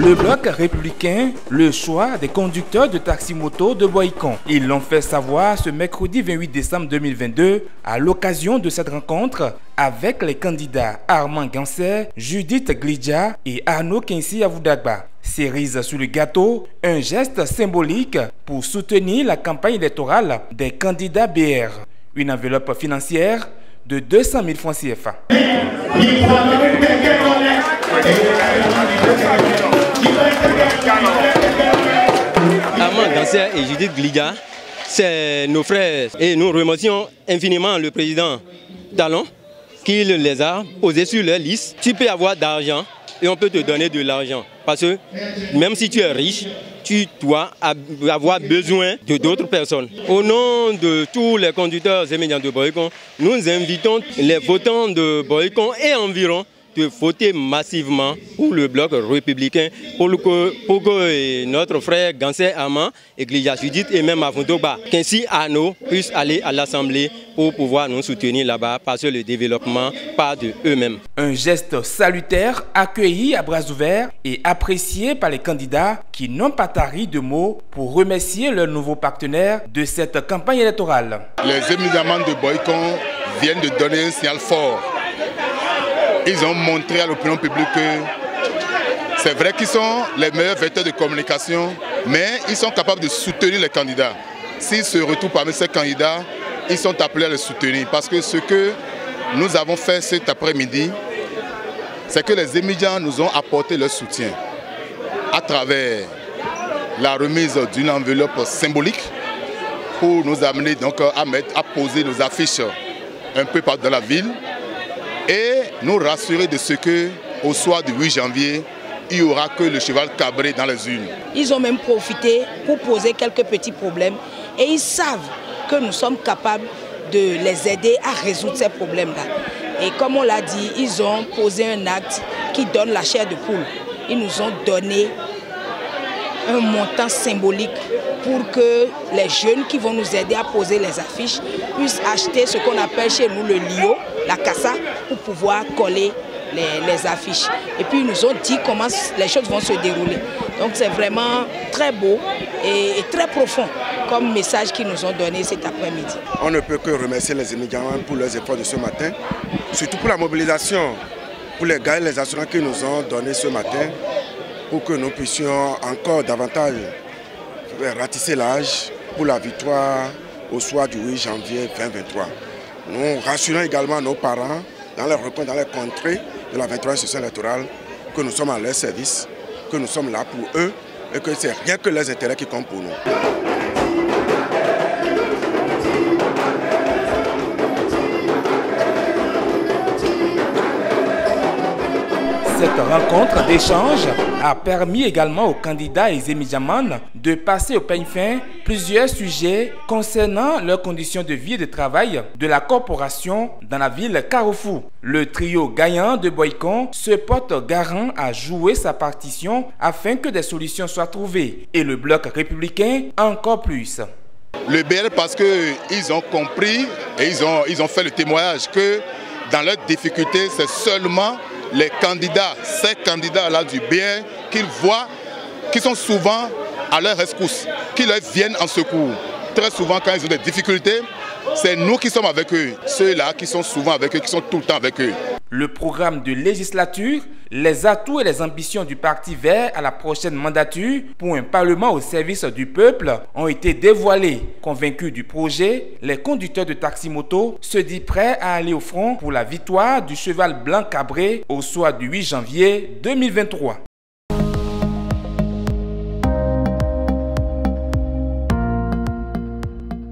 Le bloc républicain, le choix des conducteurs de taxi-moto de Boycon. Ils l'ont fait savoir ce mercredi 28 décembre 2022 à l'occasion de cette rencontre avec les candidats Armand Ganser, Judith Glidja et Arnaud Kinsi-Avoudagba. Cerise sur le gâteau, un geste symbolique pour soutenir la campagne électorale des candidats BR. Une enveloppe financière de 200 000 francs CFA. Armand Ganser et Judith Glidja, c'est nos frères et nous remercions infiniment le président Talon qui les a posés sur leur liste. Tu peux avoir d'argent et on peut te donner de l'argent parce que même si tu es riche, tu dois avoir besoin de d'autres personnes. Au nom de tous les conducteurs et médias de Boycon, nous invitons les votants de Boycon et environ de voter massivement pour le bloc républicain pour que notre frère Ganser Armand et Glidja Judith et même Avoudagba, qu'ainsi Arnaud puissent aller à l'Assemblée pour pouvoir nous soutenir là-bas parce que le développement part de eux-mêmes. Un geste salutaire accueilli à bras ouverts et apprécié par les candidats qui n'ont pas tari de mots pour remercier leurs nouveaux partenaires de cette campagne électorale. Les éminements de Boycon viennent de donner un signal fort. Ils ont montré à l'opinion publique que c'est vrai qu'ils sont les meilleurs vecteurs de communication, mais ils sont capables de soutenir les candidats. S'ils se retrouvent parmi ces candidats, ils sont appelés à les soutenir. Parce que ce que nous avons fait cet après-midi, c'est que les émigrants nous ont apporté leur soutien à travers la remise d'une enveloppe symbolique pour nous amener donc à poser nos affiches un peu partout dans la ville et nous rassurer de ce que au soir du 8 janvier, il n'y aura que le cheval cabré dans les urnes. Ils ont même profité pour poser quelques petits problèmes et ils savent que nous sommes capables de les aider à résoudre ces problèmes-là. Et comme on l'a dit, ils ont posé un acte qui donne la chair de poule. Ils nous ont donné un montant symbolique pour que les jeunes qui vont nous aider à poser les affiches puissent acheter ce qu'on appelle chez nous le lio, la cassa, pour pouvoir coller les affiches. Et puis ils nous ont dit comment les choses vont se dérouler. Donc c'est vraiment très beau et très profond comme message qu'ils nous ont donné cet après-midi. On ne peut que remercier les immigrants pour leurs efforts de ce matin, surtout pour la mobilisation, pour les gars et les assurants qu'ils nous ont donné ce matin, pour que nous puissions encore davantage ratisser l'âge pour la victoire au soir du 8 janvier 2023. Nous rassurons également nos parents dans les recoins, dans les contrées de la 23e session électorale, que nous sommes à leur service, que nous sommes là pour eux et que c'est rien que leurs intérêts qui comptent pour nous. Cette rencontre d'échange a permis également aux candidats et émigrants de passer au peigne fin plusieurs sujets concernant leurs conditions de vie et de travail de la corporation dans la ville Carrefour. Le trio gagnant de Boycon se porte garant à jouer sa partition afin que des solutions soient trouvées et le bloc républicain encore plus. Le BR parce qu'ils ont compris et ils ont fait le témoignage que dans leurs difficultés, c'est seulement les candidats, ces candidats-là du BR qu'ils voient, qui sont souvent à leur rescousse, qui leur viennent en secours. Très souvent, quand ils ont des difficultés, c'est nous qui sommes avec eux, ceux-là qui sont souvent avec eux, qui sont tout le temps avec eux. Le programme de législature, les atouts et les ambitions du Parti vert à la prochaine mandature pour un parlement au service du peuple ont été dévoilés. Convaincus du projet, les conducteurs de taxi-moto se disent prêts à aller au front pour la victoire du cheval blanc cabré au soir du 8 janvier 2023.